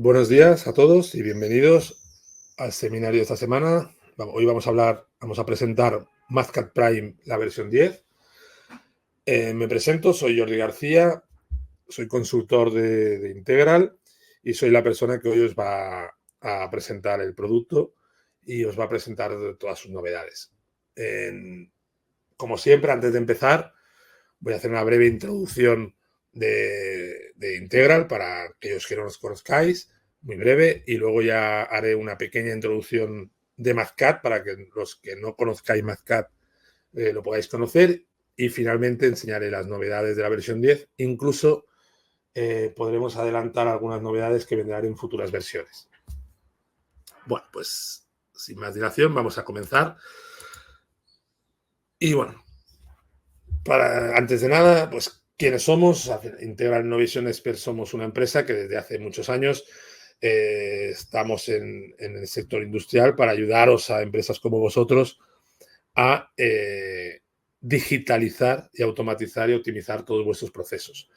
Buenos días a todos y bienvenidos al seminario de esta semana. Hoy vamos a presentar Mathcad Prime, la versión 10. Me presento, soy Jordi García, soy consultor de Integral y soy la persona que hoy os va a presentar el producto y os va a presentar todas sus novedades. Como siempre, antes de empezar, voy a hacer una breve introducción de Integral para aquellos que no nos conozcáis, muy breve, y luego ya haré una pequeña introducción de Mathcad para que los que no conozcáis Mathcad lo podáis conocer, y finalmente enseñaré las novedades de la versión 10. Incluso podremos adelantar algunas novedades que vendrán en futuras versiones. Bueno, pues sin más dilación vamos a comenzar. Y bueno, antes de nada, pues ¿quiénes somos? Integral Innovation Expert somos una empresa que desde hace muchos años estamos en el sector industrial para ayudaros a empresas como vosotros a digitalizar y automatizar y optimizar todos vuestros procesos.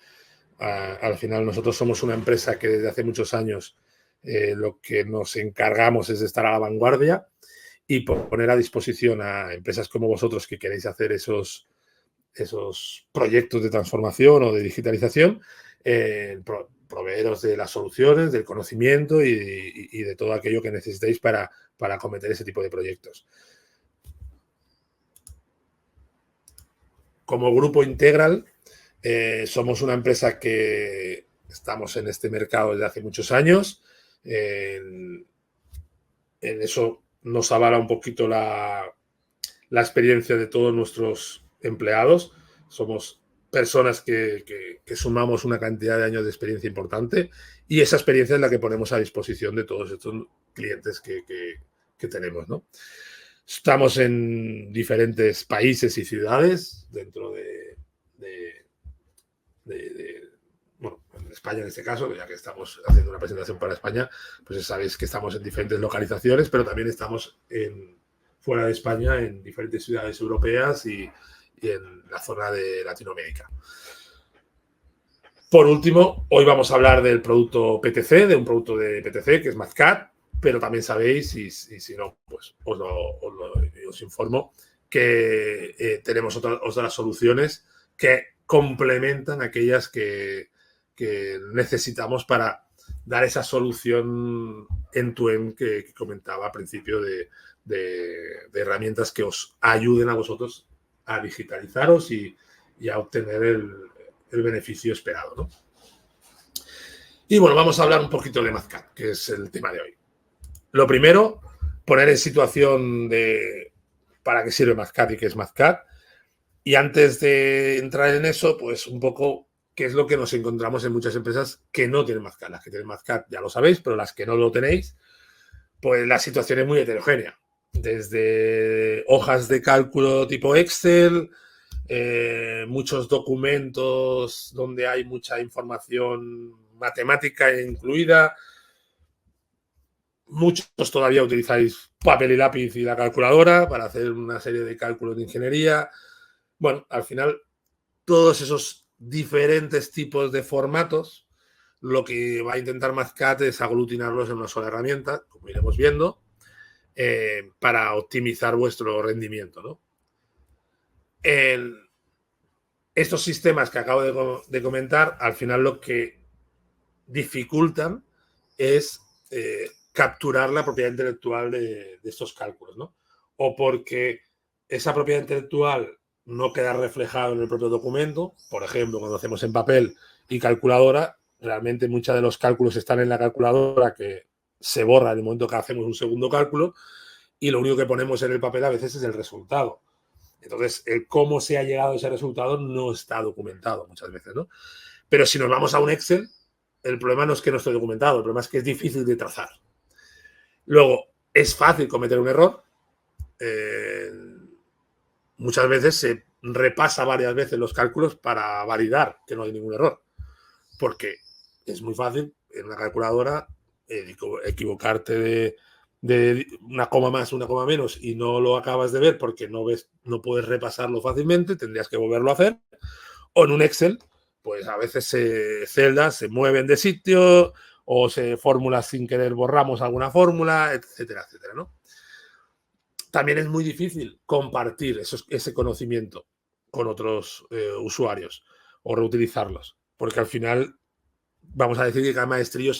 Al final nosotros somos una empresa que desde hace muchos años lo que nos encargamos es de estar a la vanguardia y poner a disposición a empresas como vosotros que queréis hacer esos proyectos de transformación o de digitalización, proveeros de las soluciones, del conocimiento y de todo aquello que necesitéis para acometer ese tipo de proyectos. Como Grupo Integral, somos una empresa que estamos en este mercado desde hace muchos años. En eso nos avala un poquito la experiencia de todos nuestros empleados. Somos personas que sumamos una cantidad de años de experiencia importante y esa experiencia es la que ponemos a disposición de todos estos clientes que tenemos, ¿no? Estamos en diferentes países y ciudades dentro bueno, en España en este caso, ya que estamos haciendo una presentación para España, pues sabéis que estamos en diferentes localizaciones, pero también estamos fuera de España, en diferentes ciudades europeas y en la zona de Latinoamérica. Por último, hoy vamos a hablar del producto PTC, de un producto de PTC que es Mathcad, pero también sabéis, y si no, pues os informo, que tenemos otras soluciones que complementan aquellas que necesitamos para dar esa solución end-to-end que comentaba al principio de herramientas que os ayuden a vosotros a digitalizaros y a obtener el beneficio esperado, ¿no? Y bueno, vamos a hablar un poquito de Mathcad, que es el tema de hoy. Lo primero, poner en situación de para qué sirve Mathcad y qué es Mathcad. Y antes de entrar en eso, pues un poco qué es lo que nos encontramos en muchas empresas que no tienen Mathcad. Las que tienen Mathcad ya lo sabéis, pero las que no lo tenéis, pues la situación es muy heterogénea. Desde hojas de cálculo tipo Excel, muchos documentos donde hay mucha información matemática incluida. Muchos todavía utilizáis papel y lápiz y la calculadora para hacer una serie de cálculos de ingeniería. Bueno, al final, todos esos diferentes tipos de formatos, lo que va a intentar Mathcad es aglutinarlos en una sola herramienta, como iremos viendo, para optimizar vuestro rendimiento, ¿no? Estos sistemas que acabo de comentar, al final lo que dificultan es capturar la propiedad intelectual de estos cálculos, ¿no? O porque esa propiedad intelectual no queda reflejada en el propio documento. Por ejemplo, cuando hacemos en papel y calculadora, realmente muchos de los cálculos están en la calculadora que se borra en el momento que hacemos un segundo cálculo y lo único que ponemos en el papel a veces es el resultado. Entonces, el cómo se ha llegado a ese resultado no está documentado muchas veces, ¿no? Pero si nos vamos a un Excel, el problema no es que no esté documentado, el problema es que es difícil de trazar. Luego, es fácil cometer un error. Muchas veces se repasa varias veces los cálculos para validar que no hay ningún error. Porque es muy fácil en una calculadora equivocarte de una coma más, una coma menos y no lo acabas de ver porque no puedes repasarlo fácilmente, tendrías que volverlo a hacer. O en un Excel, pues a veces celdas se mueven de sitio o fórmulas sin querer borramos alguna fórmula, etcétera, etcétera, ¿no? También es muy difícil compartir ese conocimiento con otros usuarios o reutilizarlos, porque al final vamos a decir que cada maestrillo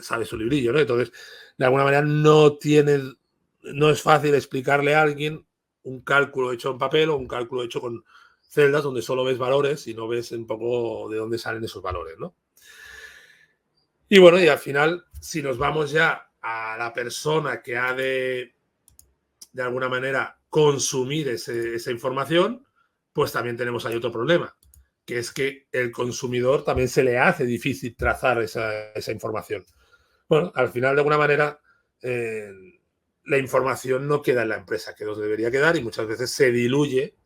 sabe su librillo, ¿no? Entonces, de alguna manera no es fácil explicarle a alguien un cálculo hecho en papel o un cálculo hecho con celdas donde solo ves valores y no ves un poco de dónde salen esos valores, ¿no? Y bueno, y al final, si nos vamos ya a la persona que ha de alguna manera consumir esa información, pues también tenemos ahí otro problema, que es que el consumidor también se le hace difícil trazar esa información. Bueno, al final, de alguna manera, la información no queda en la empresa que nos debería quedar y muchas veces se diluye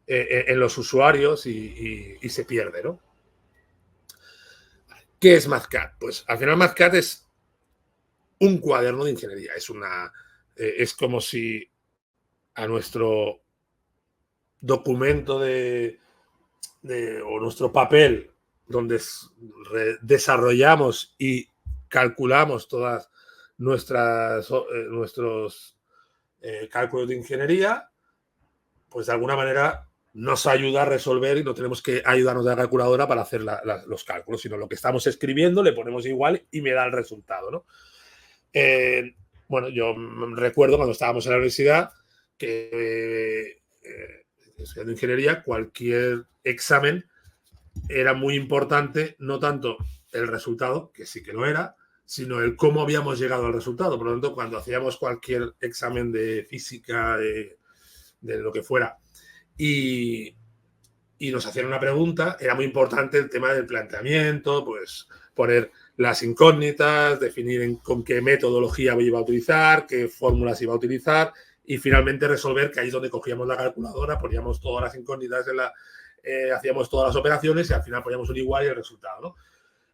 en los usuarios y se pierde, ¿no? ¿Qué es Mathcad? Pues al final Mathcad es un cuaderno de ingeniería. Es como si a nuestro documento o nuestro papel donde desarrollamos y calculamos todas nuestros cálculos de ingeniería, pues de alguna manera nos ayuda a resolver y no tenemos que ayudarnos de la calculadora para hacer los cálculos, sino lo que estamos escribiendo le ponemos igual y me da el resultado, ¿no? Bueno, yo recuerdo cuando estábamos en la universidad que estudiando ingeniería, cualquier examen era muy importante, no tanto el resultado, que sí que lo era, sino el cómo habíamos llegado al resultado. Por lo tanto, cuando hacíamos cualquier examen de física, de lo que fuera, y nos hacían una pregunta, era muy importante el tema del planteamiento, pues poner las incógnitas, definir con qué metodología iba a utilizar, qué fórmulas iba a utilizar y finalmente resolver, que ahí es donde cogíamos la calculadora, poníamos todas las incógnitas hacíamos todas las operaciones y al final poníamos un igual y el resultado, ¿no?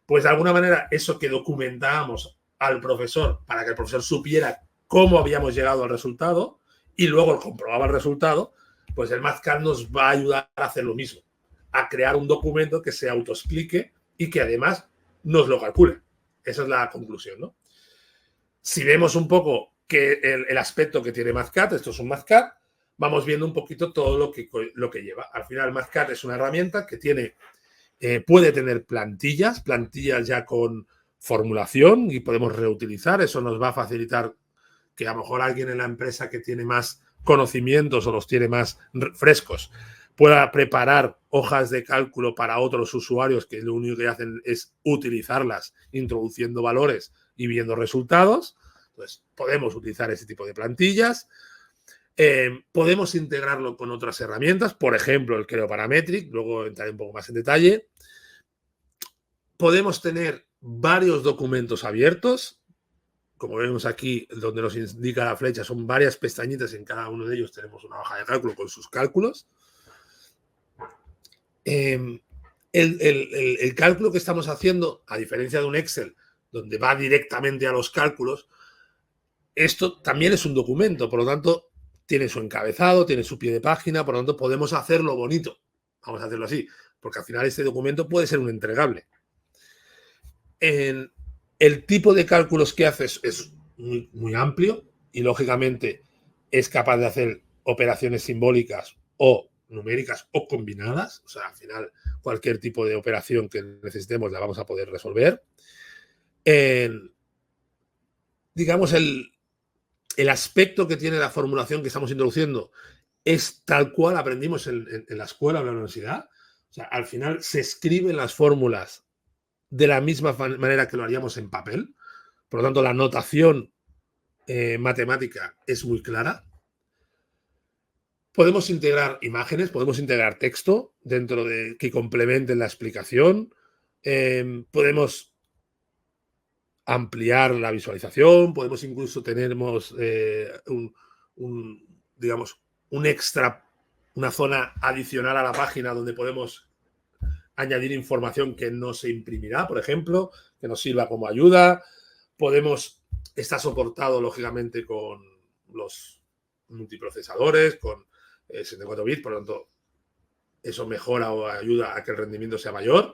Pues de alguna manera eso que documentábamos al profesor para que el profesor supiera cómo habíamos llegado al resultado y luego comprobaba el resultado, pues el Mathcad nos va a ayudar a hacer lo mismo, a crear un documento que se autoexplique y que además nos lo calcule. Esa es la conclusión, ¿no? Si vemos un poco que el aspecto que tiene Mathcad, esto es un Mathcad, vamos viendo un poquito todo lo que lleva. Al final, Mathcad es una herramienta que puede tener plantillas ya con formulación y podemos reutilizar. Eso nos va a facilitar que a lo mejor alguien en la empresa que tiene más conocimientos o los tiene más frescos pueda preparar hojas de cálculo para otros usuarios que lo único que hacen es utilizarlas introduciendo valores y viendo resultados. Entonces, podemos utilizar ese tipo de plantillas. Podemos integrarlo con otras herramientas, por ejemplo, el Creo Parametric, luego entraré un poco más en detalle. Podemos tener varios documentos abiertos. Como vemos aquí, donde nos indica la flecha, son varias pestañitas, en cada uno de ellos tenemos una hoja de cálculo con sus cálculos. El cálculo que estamos haciendo, a diferencia de un Excel, donde va directamente a los cálculos, esto también es un documento, por lo tanto, tiene su encabezado, tiene su pie de página, por lo tanto, podemos hacerlo bonito. Vamos a hacerlo así, porque al final este documento puede ser un entregable. El tipo de cálculos que haces es muy, muy amplio y, lógicamente, es capaz de hacer operaciones simbólicas o numéricas o combinadas. O sea, al final, cualquier tipo de operación que necesitemos la vamos a poder resolver. Digamos, el aspecto que tiene la formulación que estamos introduciendo es tal cual aprendimos en la escuela o en la universidad. O sea, al final se escriben las fórmulas de la misma manera que lo haríamos en papel. Por lo tanto, la notación matemática es muy clara. Podemos integrar imágenes, podemos integrar texto dentro de que complementen la explicación. Podemos ampliar la visualización, podemos incluso tener digamos, un extra, una zona adicional a la página donde podemos añadir información que no se imprimirá, por ejemplo, que nos sirva como ayuda. Está soportado, lógicamente, con los multiprocesadores, con 64 bits, por lo tanto, eso mejora o ayuda a que el rendimiento sea mayor.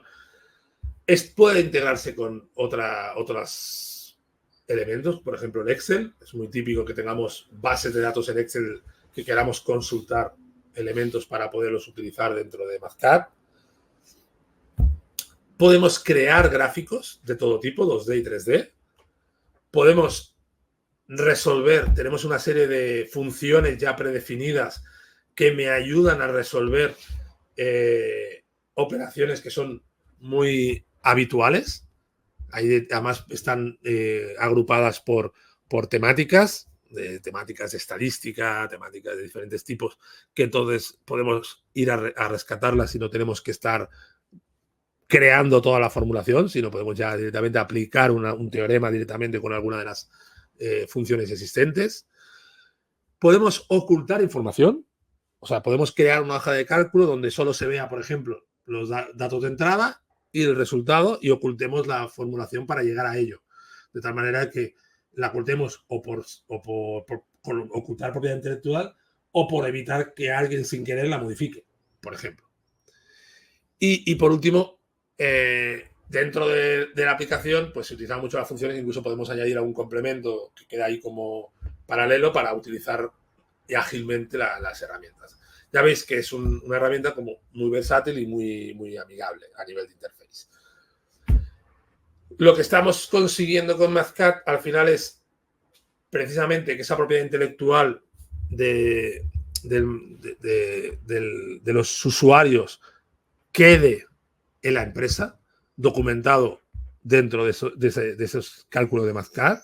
Puede integrarse con otros elementos, por ejemplo, el Excel. Es muy típico que tengamos bases de datos en Excel que queramos consultar elementos para poderlos utilizar dentro de Mathcad. Podemos crear gráficos de todo tipo, 2D y 3D. Podemos resolver, tenemos una serie de funciones ya predefinidas que me ayudan a resolver operaciones que son muy habituales. Ahí además están agrupadas por temáticas, temáticas de estadística, temáticas de diferentes tipos, que entonces podemos ir a rescatarlas y no tenemos que estar creando toda la formulación, sino podemos ya directamente aplicar un teorema directamente con alguna de las funciones existentes. Podemos ocultar información, o sea, podemos crear una hoja de cálculo donde solo se vea, por ejemplo, los datos de entrada y el resultado y ocultemos la formulación para llegar a ello. De tal manera que la ocultemos o por ocultar propiedad intelectual o por evitar que alguien sin querer la modifique, por ejemplo. Y por último, dentro de la aplicación, pues se utilizan mucho las funciones, incluso podemos añadir algún complemento que queda ahí como paralelo para utilizar ágilmente las herramientas. Ya veis que es una herramienta como muy versátil y muy amigable a nivel de interface. Lo que estamos consiguiendo con Mathcad al final es precisamente que esa propiedad intelectual de los usuarios quede en la empresa, documentado dentro de esos cálculos de Mathcad.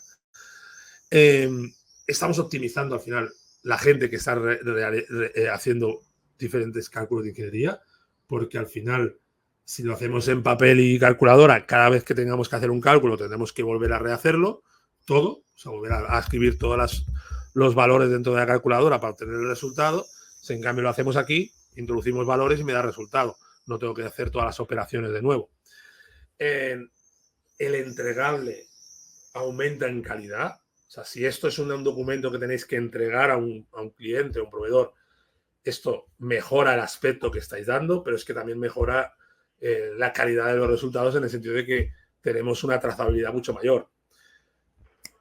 Estamos optimizando al final la gente que está haciendo diferentes cálculos de ingeniería, porque al final, si lo hacemos en papel y calculadora, cada vez que tengamos que hacer un cálculo tendremos que volver a rehacerlo todo, o sea, volver a escribir todos los valores dentro de la calculadora para obtener el resultado. Si en cambio lo hacemos aquí, introducimos valores y me da resultado. No tengo que hacer todas las operaciones de nuevo. El entregable aumenta en calidad. O sea, si esto es un documento que tenéis que entregar a un cliente, a un proveedor, esto mejora el aspecto que estáis dando, pero es que también mejora la calidad de los resultados en el sentido de que tenemos una trazabilidad mucho mayor.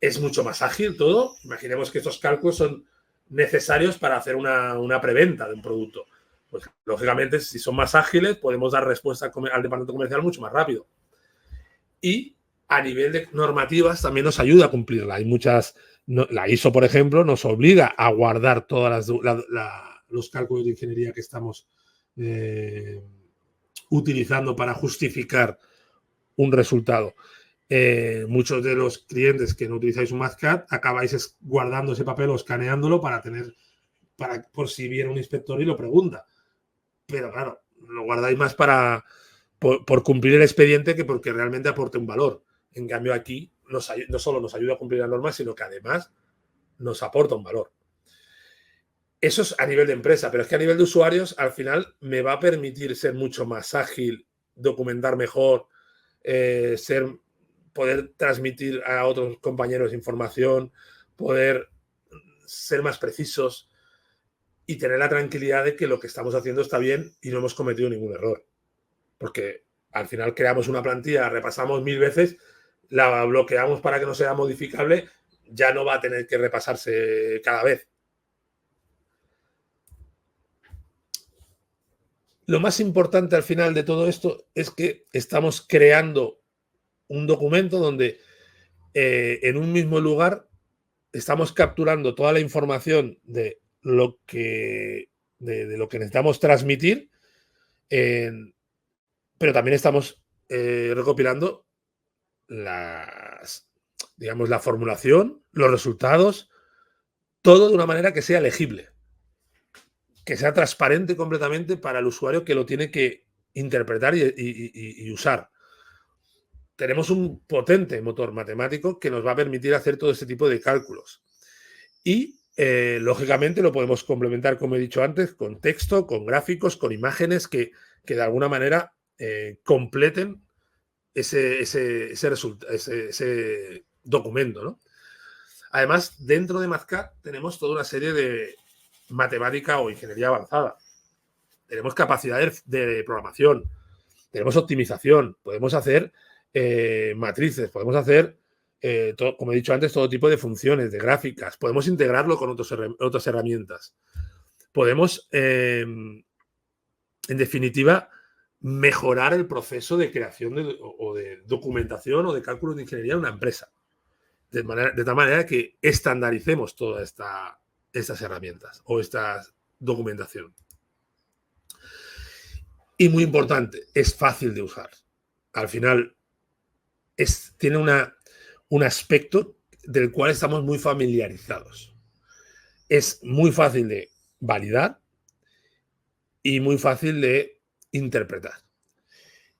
Es mucho más ágil todo. Imaginemos que estos cálculos son necesarios para hacer una preventa de un producto. Pues lógicamente, si son más ágiles, podemos dar respuesta al departamento comercial mucho más rápido. Y a nivel de normativas también nos ayuda a cumplirla. Hay muchas, la ISO, por ejemplo, nos obliga a guardar todos los cálculos de ingeniería que estamos utilizando para justificar un resultado. Muchos de los clientes que no utilizáis un Mathcad acabáis guardando ese papel o escaneándolo por si viene un inspector y lo pregunta. Pero claro, lo guardáis más por cumplir el expediente que porque realmente aporte un valor. En cambio, aquí no solo nos ayuda a cumplir la norma, sino que además nos aporta un valor. Eso es a nivel de empresa, pero es que a nivel de usuarios, al final me va a permitir ser mucho más ágil, documentar mejor, poder transmitir a otros compañeros información, poder ser más precisos y tener la tranquilidad de que lo que estamos haciendo está bien y no hemos cometido ningún error. Porque al final creamos una plantilla, repasamos 1000 veces, la bloqueamos para que no sea modificable, ya no va a tener que repasarse cada vez. Lo más importante al final de todo esto es que estamos creando un documento donde en un mismo lugar estamos capturando toda la información de lo que necesitamos transmitir, pero también estamos recopilando la formulación, los resultados, todo de una manera que sea legible, que sea transparente completamente para el usuario que lo tiene que interpretar y usar. Tenemos un potente motor matemático que nos va a permitir hacer todo este tipo de cálculos. Y, lógicamente, lo podemos complementar, como he dicho antes, con texto, con gráficos, con imágenes que de alguna manera completen ese documento, ¿no? Además, dentro de Mathcad tenemos toda una serie de matemática o ingeniería avanzada. Tenemos capacidad de programación. Tenemos optimización, podemos hacer matrices, podemos hacer, como he dicho antes, todo tipo de funciones, de gráficas. Podemos integrarlo con otras herramientas. Podemos, en definitiva, mejorar el proceso de creación o de documentación o de cálculo de ingeniería en una empresa. De tal manera que estandaricemos todas estas herramientas o esta documentación. Y muy importante, es fácil de usar. Al final, tiene un aspecto del cual estamos muy familiarizados. Es muy fácil de validar y muy fácil de interpretar.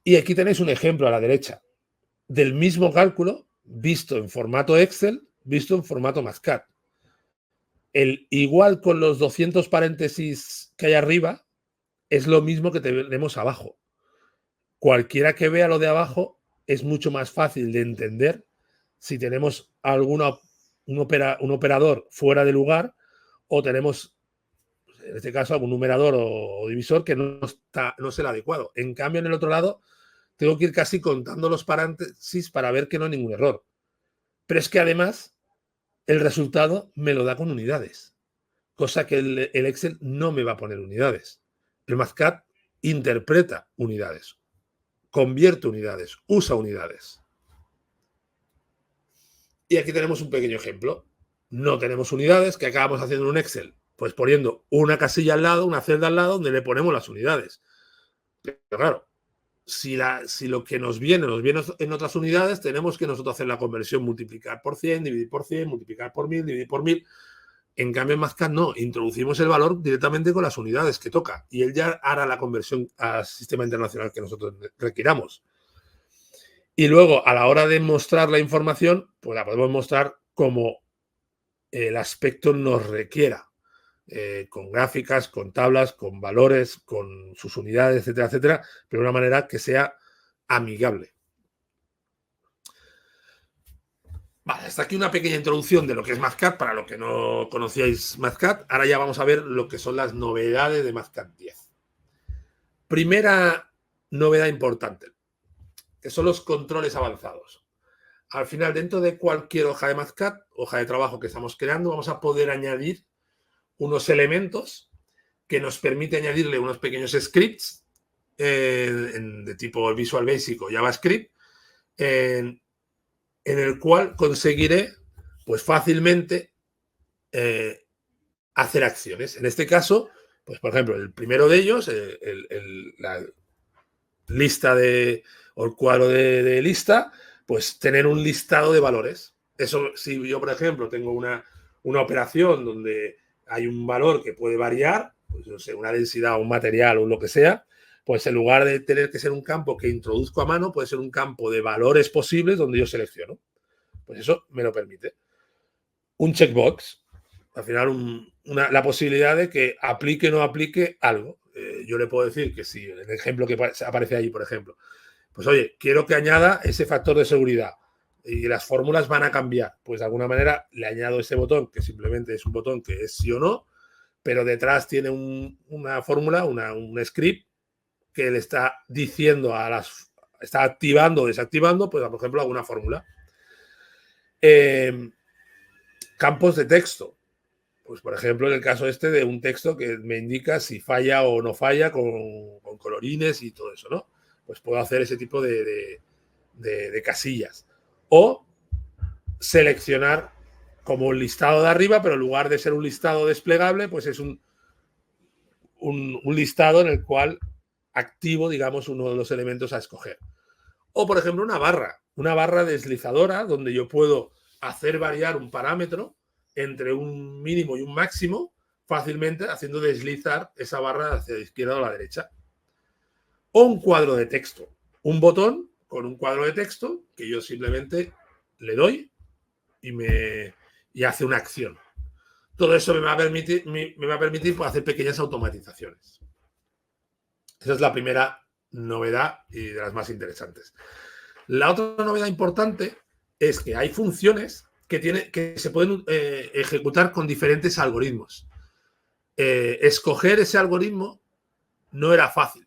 Y aquí tenéis un ejemplo a la derecha del mismo cálculo visto en formato Excel, visto en formato Mascat. El igual con los 200 paréntesis que hay arriba es lo mismo que tenemos abajo. Cualquiera que vea lo de abajo es mucho más fácil de entender si tenemos un operador fuera de lugar o tenemos, en este caso, algún numerador o divisor que no es el adecuado. En cambio, en el otro lado, tengo que ir casi contando los paréntesis para ver que no hay ningún error. Pero es que además el resultado me lo da con unidades, cosa que el Excel no me va a poner unidades. El Mascat interpreta unidades, convierte unidades, usa unidades. Y aquí tenemos un pequeño ejemplo. No tenemos unidades, ¿qué acabamos haciendo en un Excel? Pues poniendo una casilla al lado, una celda al lado, donde le ponemos las unidades. Pero claro, si lo que nos viene en otras unidades, tenemos que nosotros hacer la conversión, multiplicar por 100, dividir por 100, multiplicar por 1000, dividir por 1000. En cambio, en Mascat no, introducimos el valor directamente con las unidades que toca y él ya hará la conversión al sistema internacional que nosotros requiramos. Y luego, a la hora de mostrar la información, pues la podemos mostrar como el aspecto nos requiera, con gráficas, con tablas, con valores, con sus unidades, etcétera, etcétera, pero de una manera que sea amigable. Vale, hasta aquí una pequeña introducción de lo que es Mascat, para los que no conocíais Mascat. Ahora ya vamos a ver lo que son las novedades de Mascat 10. Primera novedad importante, que son los controles avanzados. Al final, dentro de cualquier hoja de Mascat, hoja de trabajo que estamos creando, vamos a poder añadir unos elementos que nos permite añadirle unos pequeños scripts de tipo Visual Basic o JavaScript, en el cual conseguiré pues fácilmente hacer acciones. En este caso, pues por ejemplo, el primero de ellos, la lista o el cuadro de lista, pues tener un listado de valores. Eso, si yo, por ejemplo, tengo una operación donde hay un valor que puede variar, pues no sé, una densidad, un material o lo que sea, pues en lugar de tener que ser un campo que introduzco a mano, puede ser un campo de valores posibles donde yo selecciono. Pues eso me lo permite. Un checkbox, al final la posibilidad de que aplique o no aplique algo. Yo le puedo decir que si el ejemplo que aparece ahí, por ejemplo, pues oye, quiero que añada ese factor de seguridad y las fórmulas van a cambiar. Pues de alguna manera le añado ese botón, que simplemente es un botón que es sí o no, pero detrás tiene una fórmula, un script que le está diciendo está activando o desactivando, pues por ejemplo, alguna fórmula. Campos de texto. Pues por ejemplo, en el caso de un texto que me indica si falla o no falla con colorines y todo eso, ¿no? Pues puedo hacer ese tipo de casillas. O seleccionar como un listado de arriba, pero en lugar de ser un listado desplegable, pues es un listado en el cual activo, digamos, uno de los elementos a escoger. O, por ejemplo, una barra deslizadora donde yo puedo hacer variar un parámetro entre un mínimo y un máximo fácilmente haciendo deslizar esa barra hacia la izquierda o a la derecha. O un cuadro de texto. Un botón con un cuadro de texto que yo simplemente le doy y hace una acción. Todo eso me va a permitir pues, hacer pequeñas automatizaciones. Esa es la primera novedad y de las más interesantes. La otra novedad importante es que hay funciones que se pueden ejecutar con diferentes algoritmos. Escoger ese algoritmo no era fácil.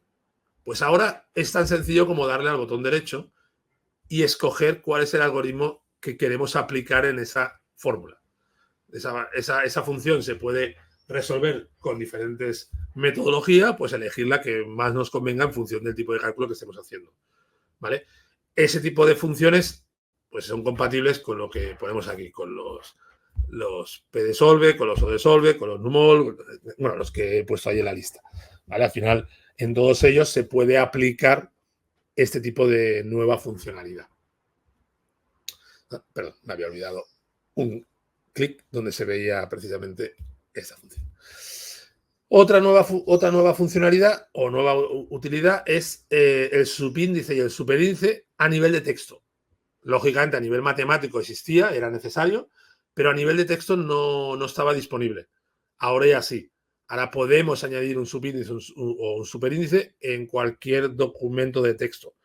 Pues ahora es tan sencillo como darle al botón derecho y escoger cuál es el algoritmo que queremos aplicar en esa fórmula. Esa función se puede resolver con diferentes metodologías, pues elegir la que más nos convenga en función del tipo de cálculo que estemos haciendo, ¿vale? Ese tipo de funciones pues son compatibles con lo que ponemos aquí, con los PDsolve, con los ODEsolve, con los NumOll, bueno, los que he puesto ahí en la lista, ¿vale? Al final, en todos ellos se puede aplicar este tipo de nueva funcionalidad. Perdón, me había olvidado un clic donde se veía precisamente esta función. Otra nueva funcionalidad o nueva utilidad es el subíndice y el superíndice a nivel de texto. Lógicamente, a nivel matemático existía, era necesario, pero a nivel de texto no estaba disponible. Ahora ya sí. Ahora podemos añadir un subíndice o un superíndice en cualquier documento de texto.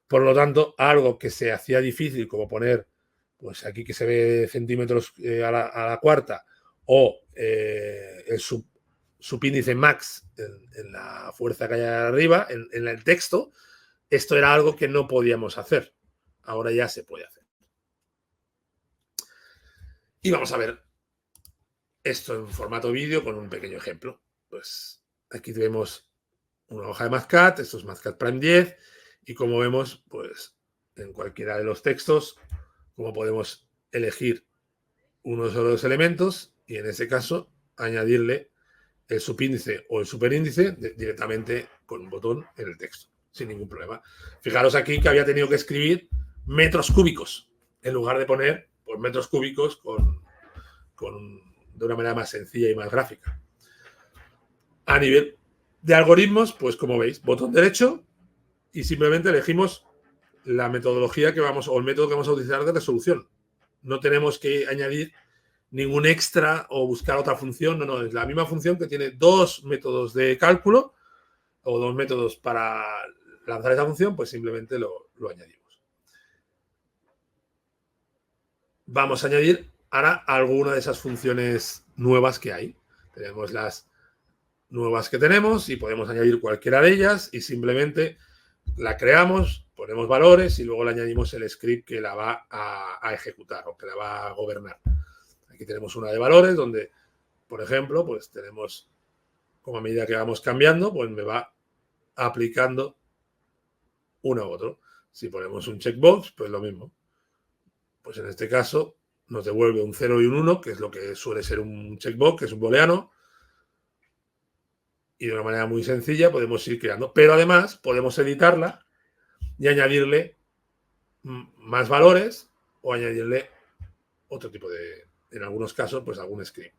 Por lo tanto, algo que se hacía difícil, como poner, pues aquí que se ve centímetros a la cuarta, o el subíndice max en la fuerza que hay arriba, en el texto, esto era algo que no podíamos hacer. Ahora ya se puede hacer. Y vamos a ver esto en formato vídeo con un pequeño ejemplo. Pues aquí tenemos una hoja de Mathcad, esto es Mathcad Prime 10, y como vemos, pues en cualquiera de los textos, como podemos elegir uno de los elementos y en ese caso añadirle el subíndice o el superíndice directamente con un botón en el texto, sin ningún problema. Fijaros aquí que había tenido que escribir metros cúbicos en lugar de poner pues, metros cúbicos de una manera más sencilla y más gráfica. A nivel de algoritmos, pues como veis, botón derecho y simplemente elegimos la metodología que vamos o el método que vamos a utilizar de resolución. No tenemos que añadir ningún extra o buscar otra función. No, es la misma función que tiene dos métodos de cálculo o dos métodos para lanzar esa función, pues simplemente lo añadimos. Vamos a añadir ahora alguna de esas funciones nuevas que hay. Tenemos las nuevas que tenemos y podemos añadir cualquiera de ellas y simplemente la creamos, ponemos valores y luego le añadimos el script que la va a ejecutar o que la va a gobernar. Aquí tenemos una de valores donde, por ejemplo, pues tenemos, como a medida que vamos cambiando, pues me va aplicando uno a otro. Si ponemos un checkbox, pues lo mismo. Pues en este caso nos devuelve un 0 y un 1, que es lo que suele ser un checkbox, que es un booleano. Y de una manera muy sencilla podemos ir creando. Pero además podemos editarla y añadirle más valores o añadirle otro tipo de, en algunos casos, pues algún script.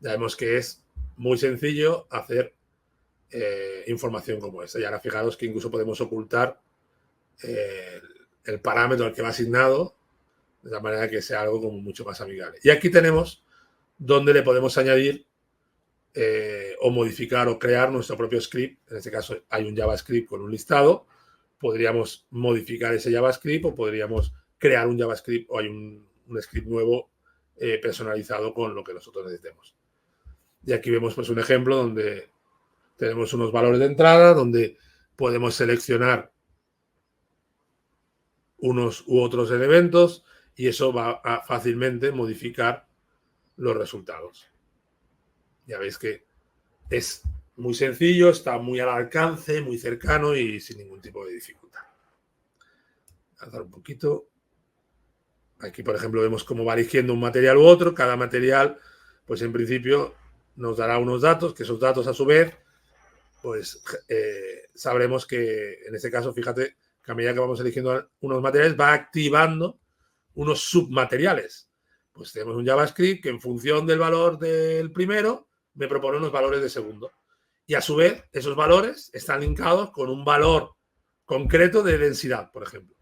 Ya vemos que es muy sencillo hacer información como esta. Y ahora fijaros que incluso podemos ocultar el parámetro al que va asignado de la manera que sea algo como mucho más amigable. Y aquí tenemos donde le podemos añadir o modificar o crear nuestro propio script. En este caso hay un JavaScript con un listado. Podríamos modificar ese JavaScript o podríamos crear un JavaScript o hay un script nuevo personalizado con lo que nosotros necesitemos. Y aquí vemos pues un ejemplo donde tenemos unos valores de entrada, donde podemos seleccionar unos u otros elementos y eso va a fácilmente modificar los resultados. Ya veis que es muy sencillo, está muy al alcance, muy cercano y sin ningún tipo de dificultad. Avanzar un poquito. Aquí, por ejemplo, vemos cómo va eligiendo un material u otro. Cada material, pues en principio, nos dará unos datos, que esos datos a su vez, pues sabremos que en este caso, fíjate, que a medida que vamos eligiendo unos materiales, va activando unos submateriales. Pues tenemos un JavaScript que en función del valor del primero, me propone unos valores de segundo. Y a su vez, esos valores están linkados con un valor concreto de densidad, por ejemplo.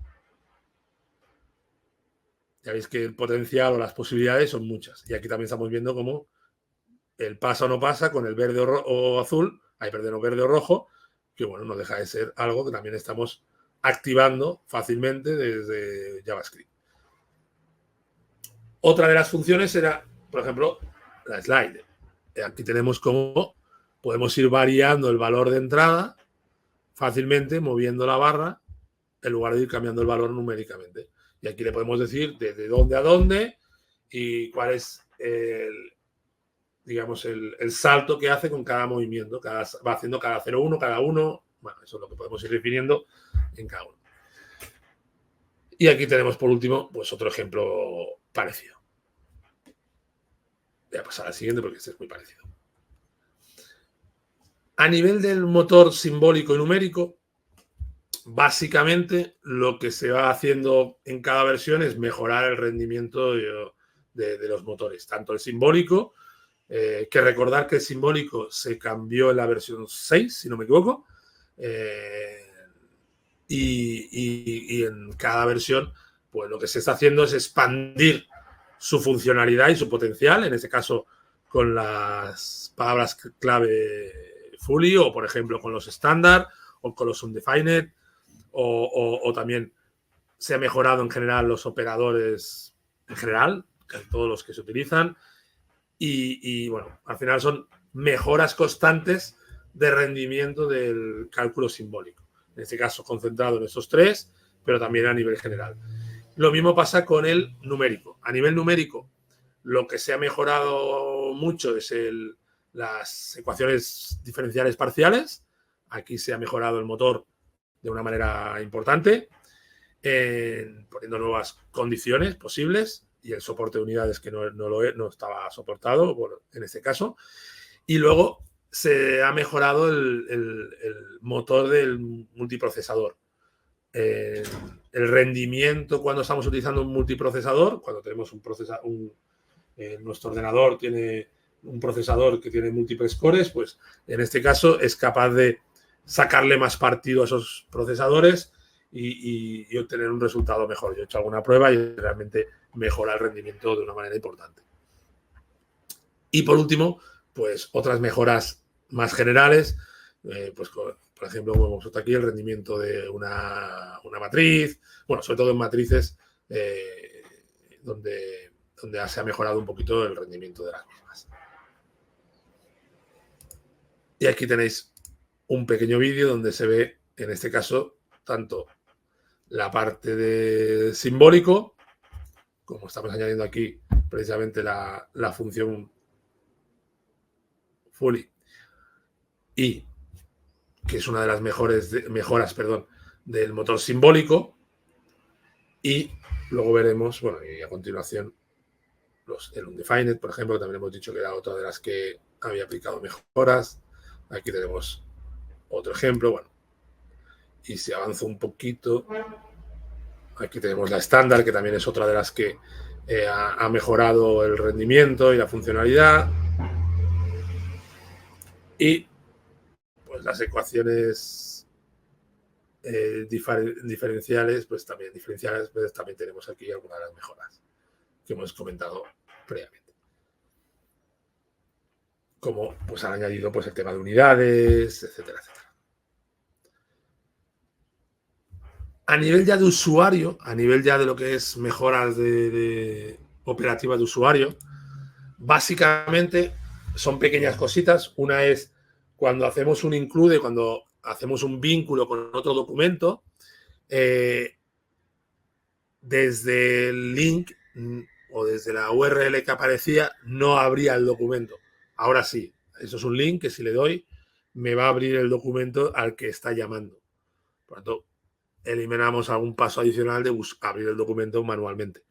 Ya veis que el potencial o las posibilidades son muchas. Y aquí también estamos viendo cómo el pasa o no pasa con el verde o azul, verde o rojo, que bueno, no deja de ser algo que también estamos activando fácilmente desde JavaScript. Otra de las funciones era, por ejemplo, la slide. Aquí tenemos cómo podemos ir variando el valor de entrada fácilmente moviendo la barra en lugar de ir cambiando el valor numéricamente. Y aquí le podemos decir desde dónde a dónde y cuál es digamos, el salto que hace con cada movimiento. Va haciendo cada 0,1, cada 1. Bueno, eso es lo que podemos ir definiendo en cada uno. Y aquí tenemos, por último, pues otro ejemplo parecido. Voy a pasar al siguiente porque este es muy parecido. A nivel del motor simbólico y numérico, básicamente lo que se va haciendo en cada versión es mejorar el rendimiento de los motores, tanto el simbólico, que recordar que el simbólico se cambió en la versión 6, si no me equivoco, y en cada versión pues lo que se está haciendo es expandir su funcionalidad y su potencial, en este caso con las palabras clave fully o por ejemplo con los estándar o con los undefined o también se ha mejorado en general los operadores en general, todos los que se utilizan y bueno, al final son mejoras constantes de rendimiento del cálculo simbólico. En este caso concentrado en estos tres, pero también a nivel general. Lo mismo pasa con el numérico. A nivel numérico, lo que se ha mejorado mucho es las ecuaciones diferenciales parciales. Aquí se ha mejorado el motor de una manera importante, poniendo nuevas condiciones posibles y el soporte de unidades que no estaba soportado en este caso. Y luego se ha mejorado el motor del multiprocesador. El rendimiento cuando estamos utilizando un multiprocesador, cuando tenemos nuestro ordenador tiene un procesador que tiene múltiples cores, pues en este caso es capaz de sacarle más partido a esos procesadores y obtener un resultado mejor. Yo he hecho alguna prueba y realmente mejora el rendimiento de una manera importante. Y por último, pues otras mejoras más generales, pues por ejemplo, como hemos visto aquí, el rendimiento de una matriz, bueno, sobre todo en matrices donde se ha mejorado un poquito el rendimiento de las mismas. Y aquí tenéis un pequeño vídeo donde se ve, en este caso, tanto la parte de simbólico, como estamos añadiendo aquí precisamente la función fully, y que es una de las mejoras del motor simbólico. Y luego veremos, bueno, y a continuación, el undefined, por ejemplo, que también hemos dicho que era otra de las que había aplicado mejoras. Aquí tenemos otro ejemplo, bueno. Y si avanzo un poquito, aquí tenemos la estándar, que también es otra de las que ha mejorado el rendimiento y la funcionalidad. Y pues las ecuaciones diferenciales, pues también tenemos aquí algunas de las mejoras que hemos comentado previamente. Como pues han añadido pues el tema de unidades, etcétera, etcétera. A nivel ya de usuario, a nivel ya de lo que es mejoras de operativas de usuario, básicamente son pequeñas cositas. Una es cuando hacemos un include, cuando hacemos un vínculo con otro documento, desde el link o desde la URL que aparecía no abría el documento. Ahora sí, eso es un link que si le doy me va a abrir el documento al que está llamando. Por lo tanto, eliminamos algún paso adicional de abrir el documento manualmente.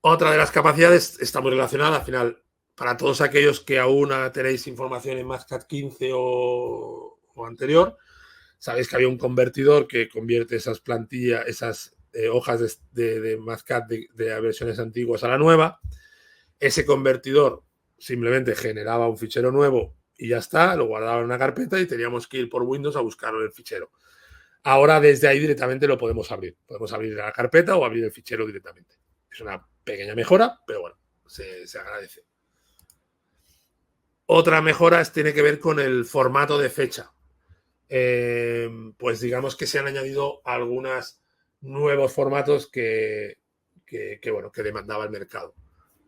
Otra de las capacidades está muy relacionada, al final, para todos aquellos que aún tenéis información en Mascat 15 o anterior, sabéis que había un convertidor que convierte esas plantillas, esas hojas de Mascat de versiones antiguas a la nueva. Ese convertidor simplemente generaba un fichero nuevo y ya está, lo guardaba en una carpeta y teníamos que ir por Windows a buscarlo en el fichero. Ahora desde ahí directamente lo podemos abrir. Podemos abrir la carpeta o abrir el fichero directamente. Es una pequeña mejora, pero bueno, se agradece. Otra mejora tiene que ver con el formato de fecha. Pues digamos que se han añadido algunos nuevos formatos que demandaba el mercado.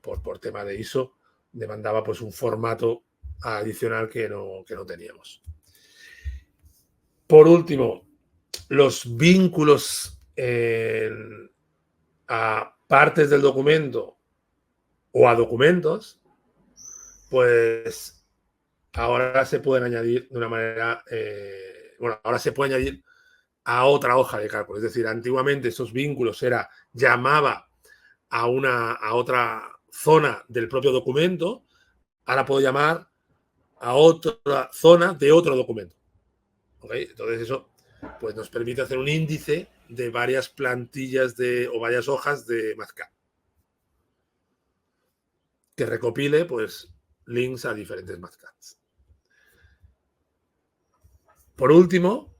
Por tema de ISO, demandaba pues un formato adicional que no teníamos. Por último, los vínculos a partes del documento o a documentos, pues ahora se pueden añadir de una manera, ahora se puede añadir a otra hoja de cálculo. Es decir, antiguamente esos vínculos llamaba a otra zona del propio documento, ahora puedo llamar a otra zona de otro documento. ¿Okay? Entonces eso pues nos permite hacer un índice de varias plantillas o varias hojas de Mazcat que recopile pues links a diferentes Mazcats. Por último,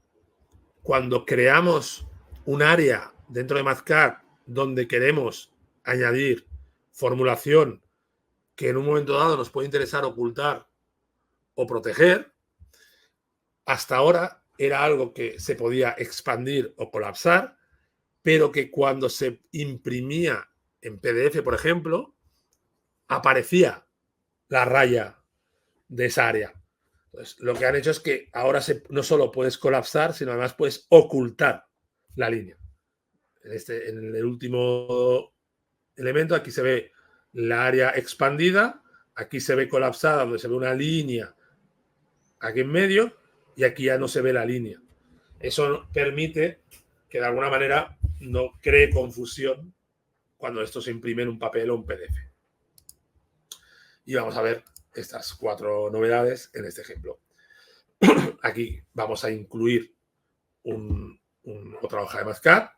cuando creamos un área dentro de Mazcat donde queremos añadir formulación que en un momento dado nos puede interesar ocultar o proteger, hasta ahora era algo que se podía expandir o colapsar, pero que cuando se imprimía en PDF, por ejemplo, aparecía la raya de esa área. Entonces, lo que han hecho es que ahora no solo puedes colapsar, sino además puedes ocultar la línea. En el último elemento, aquí se ve la área expandida, aquí se ve colapsada, donde se ve una línea aquí en medio, y aquí ya no se ve la línea. Eso permite que de alguna manera no cree confusión cuando esto se imprime en un papel o un PDF. Y vamos a ver estas 4 novedades en este ejemplo. Aquí vamos a incluir otra hoja de Mazcat.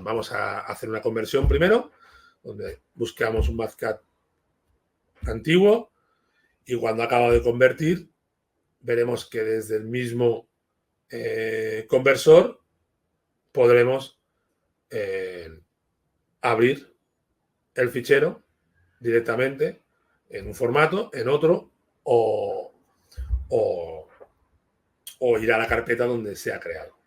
Vamos a hacer una conversión primero, donde buscamos un Mazcat antiguo, y cuando acaba de convertir, veremos que desde el mismo conversor podremos abrir el fichero directamente en un formato, en otro, o ir a la carpeta donde se ha creado.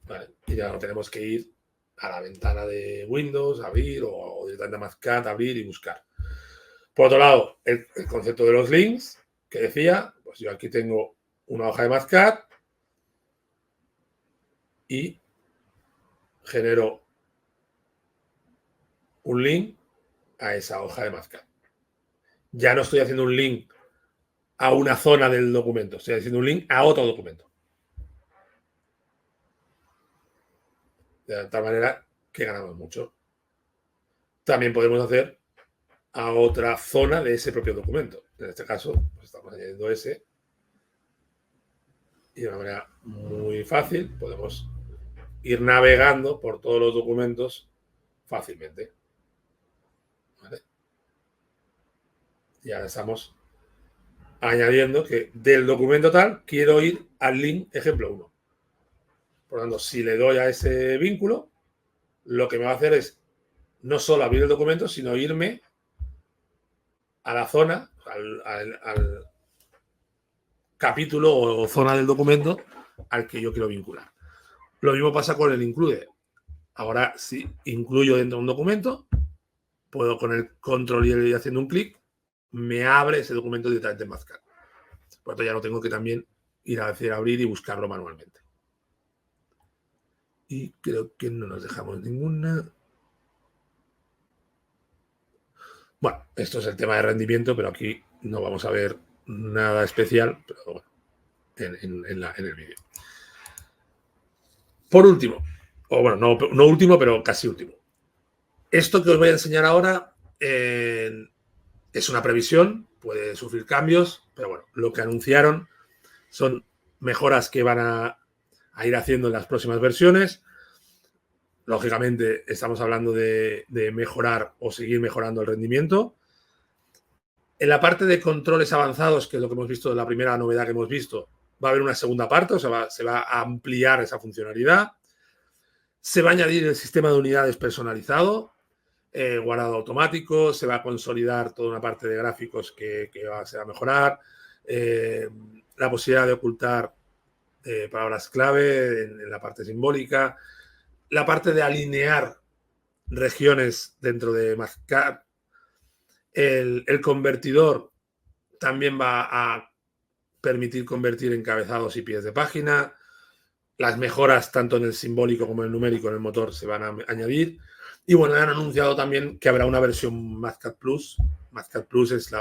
Vale, y ya no tenemos que ir a la ventana de Windows, abrir, o directamente a Mazcat, abrir y buscar. Por otro lado, el concepto de los links, que decía, pues yo aquí tengo una hoja de Mazcat y genero un link a esa hoja de Mazcat. Ya no estoy haciendo un link a una zona del documento, estoy haciendo un link a otro documento. De tal manera que ganamos mucho. También podemos hacer a otra zona de ese propio documento. En este caso, pues estamos añadiendo ese. Y de una manera muy fácil podemos ir navegando por todos los documentos fácilmente. ¿Vale? Y ahora estamos añadiendo que del documento tal quiero ir al link ejemplo 1. Por lo tanto, si le doy a ese vínculo, lo que me va a hacer es no solo abrir el documento, sino irme a la zona, al capítulo o zona del documento al que yo quiero vincular. Lo mismo pasa con el include. Ahora, si incluyo dentro de un documento, puedo con el control y haciendo un clic, me abre ese documento directamente en Mazcat. Por lo tanto, ya no tengo que también ir a decir abrir y buscarlo manualmente. Y creo que no nos dejamos ninguna. Bueno, esto es el tema de rendimiento, pero aquí no vamos a ver nada especial, pero bueno, en el vídeo. Por último, o bueno, no último, pero casi último. Esto que os voy a enseñar ahora es una previsión, puede sufrir cambios, pero bueno, lo que anunciaron son mejoras que van a ir haciendo en las próximas versiones. Lógicamente, estamos hablando de mejorar o seguir mejorando el rendimiento. En la parte de controles avanzados, que es lo que hemos visto, la primera novedad que hemos visto, va a haber una segunda parte, o sea, se va a ampliar esa funcionalidad. Se va a añadir el sistema de unidades personalizado, guardado automático, se va a consolidar toda una parte de gráficos que se va a mejorar, la posibilidad de ocultar palabras clave en la parte simbólica, la parte de alinear regiones dentro de Mazcat. El convertidor también va a permitir convertir encabezados y pies de página. Las mejoras tanto en el simbólico como en el numérico en el motor se van a añadir. Y bueno, han anunciado también que habrá una versión Mathcad Plus. Mathcad Plus es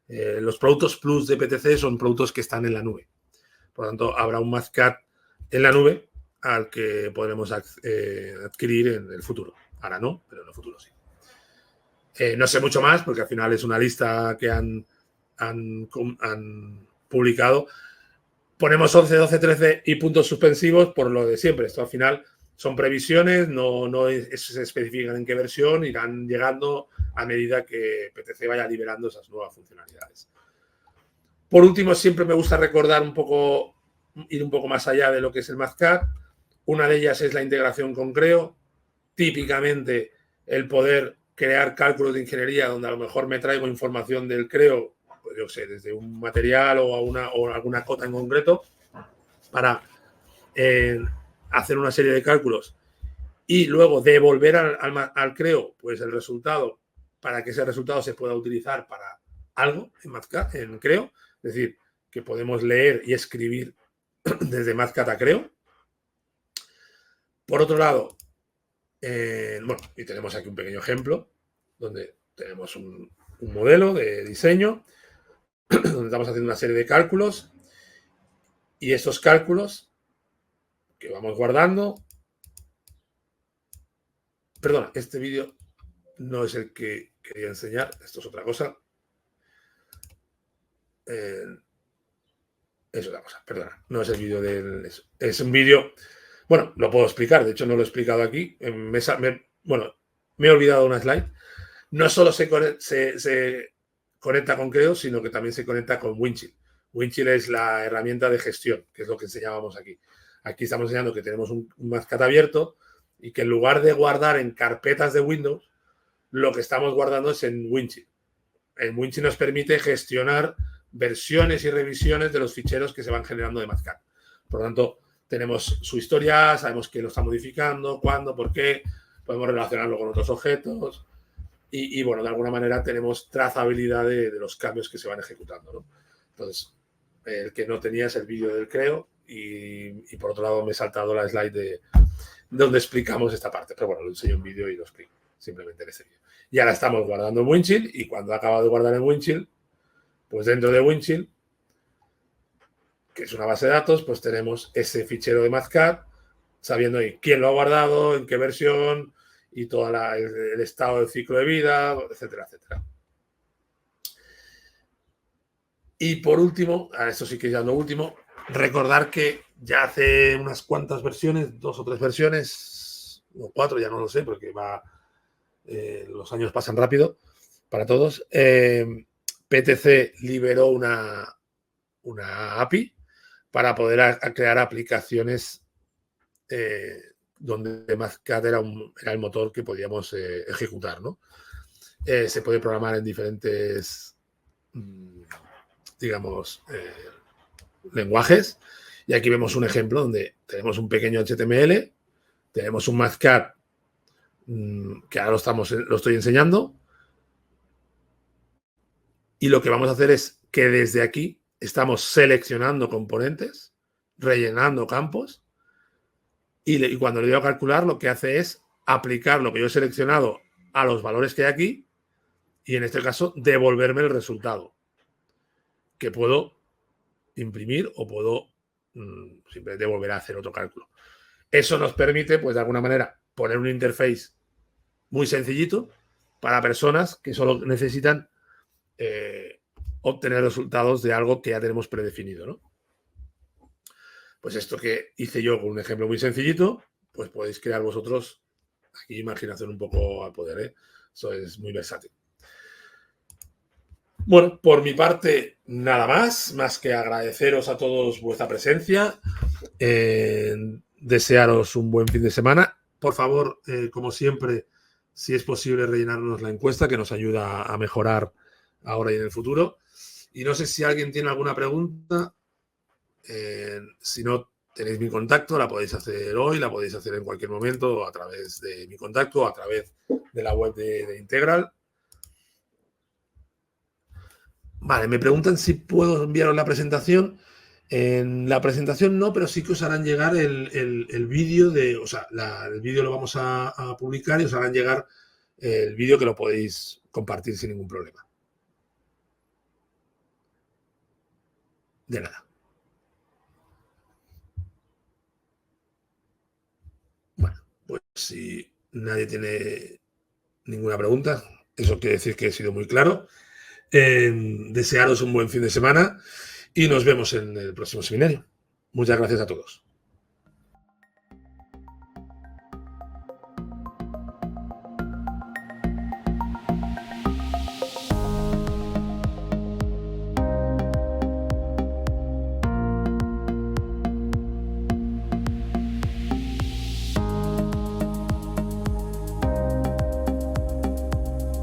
los productos Plus de PTC son productos que están en la nube. Por lo tanto, habrá un Mathcad en la nube al que podremos adquirir en el futuro. Ahora no, pero en el futuro sí. No sé mucho más porque al final es una lista que han publicado. Ponemos 11, 12, 13 y puntos suspensivos por lo de siempre. Esto al final son previsiones, no se especifican en qué versión, irán llegando a medida que PTC vaya liberando esas nuevas funcionalidades. Por último, siempre me gusta recordar ir un poco más allá de lo que es el Mathcad. Una de ellas es la integración con Creo. Típicamente, el poder crear cálculos de ingeniería donde a lo mejor me traigo información del Creo, pues yo sé, desde un material o alguna cota en concreto, para hacer una serie de cálculos y luego devolver al Creo pues el resultado para que ese resultado se pueda utilizar para algo en Creo. Es decir, que podemos leer y escribir desde Mathcad a Creo. Por otro lado, y tenemos aquí un pequeño ejemplo donde tenemos un modelo de diseño donde estamos haciendo una serie de cálculos y estos cálculos que vamos guardando. Perdona, este vídeo no es el que quería enseñar, esto es otra cosa. Es otra cosa, perdona, no es el vídeo de eso. Es un vídeo, bueno, lo puedo explicar, de hecho no lo he explicado aquí. Me he olvidado una slide. No solo se conecta con Creo, sino que también se conecta con Windchill. Windchill es la herramienta de gestión, que es lo que enseñábamos aquí. Aquí estamos enseñando que tenemos un Mathcad abierto y que en lugar de guardar en carpetas de Windows, lo que estamos guardando es en Windchill. En Windchill nos permite gestionar versiones y revisiones de los ficheros que se van generando de Mathcad. Por lo tanto, tenemos su historia, sabemos quién lo está modificando, cuándo, por qué, podemos relacionarlo con otros objetos y bueno, de alguna manera tenemos trazabilidad de los cambios que se van ejecutando, ¿no? Entonces, el que no tenía es el vídeo del Creo y por otro lado me he saltado la slide de donde explicamos esta parte, pero bueno, lo enseño en vídeo y lo explico simplemente en ese vídeo. Y ahora estamos guardando en Windchill y cuando ha acabado de guardar en Windchill, pues dentro de Windchill, que es una base de datos, pues tenemos ese fichero de Mathcad, sabiendo ahí quién lo ha guardado, en qué versión y todo el estado del ciclo de vida, etcétera, etcétera. Y por último, a esto sí que ya es lo último, recordar que ya hace unas cuantas versiones, 2 o 3 versiones, o 4, ya no lo sé, porque los años pasan rápido para todos. PTC liberó una API para poder crear aplicaciones donde Mathcad era el motor que podíamos ejecutar, ¿no? Se puede programar en diferentes, digamos, lenguajes. Y aquí vemos un ejemplo donde tenemos un pequeño HTML, tenemos un Mathcad que ahora lo estoy enseñando. Y lo que vamos a hacer es que desde aquí estamos seleccionando componentes, rellenando campos y cuando le doy a calcular lo que hace es aplicar lo que yo he seleccionado a los valores que hay aquí y en este caso devolverme el resultado que puedo imprimir o puedo simplemente volver a hacer otro cálculo. Eso nos permite, pues de alguna manera, poner un interface muy sencillito para personas que solo necesitan obtener resultados de algo que ya tenemos predefinido, ¿no? Pues esto que hice yo con un ejemplo muy sencillito, pues podéis crear vosotros aquí imaginación un poco al poder, ¿eh? Eso es muy versátil. Bueno, por mi parte, nada más que agradeceros a todos vuestra presencia, desearos un buen fin de semana. Por favor, como siempre, si es posible, rellenarnos la encuesta que nos ayuda a mejorar ahora y en el futuro. Y no sé si alguien tiene alguna pregunta. Si no tenéis mi contacto, la podéis hacer hoy, la podéis hacer en cualquier momento a través de mi contacto o a través de la web de Integral. Vale, me preguntan si puedo enviaros la presentación. En la presentación no, pero sí que os harán llegar el vídeo de, o sea, el vídeo lo vamos a publicar y os harán llegar el vídeo que lo podéis compartir sin ningún problema. De nada. Bueno, pues si nadie tiene ninguna pregunta, eso quiere decir que he sido muy claro. Desearos un buen fin de semana y nos vemos en el próximo seminario. Muchas gracias a todos.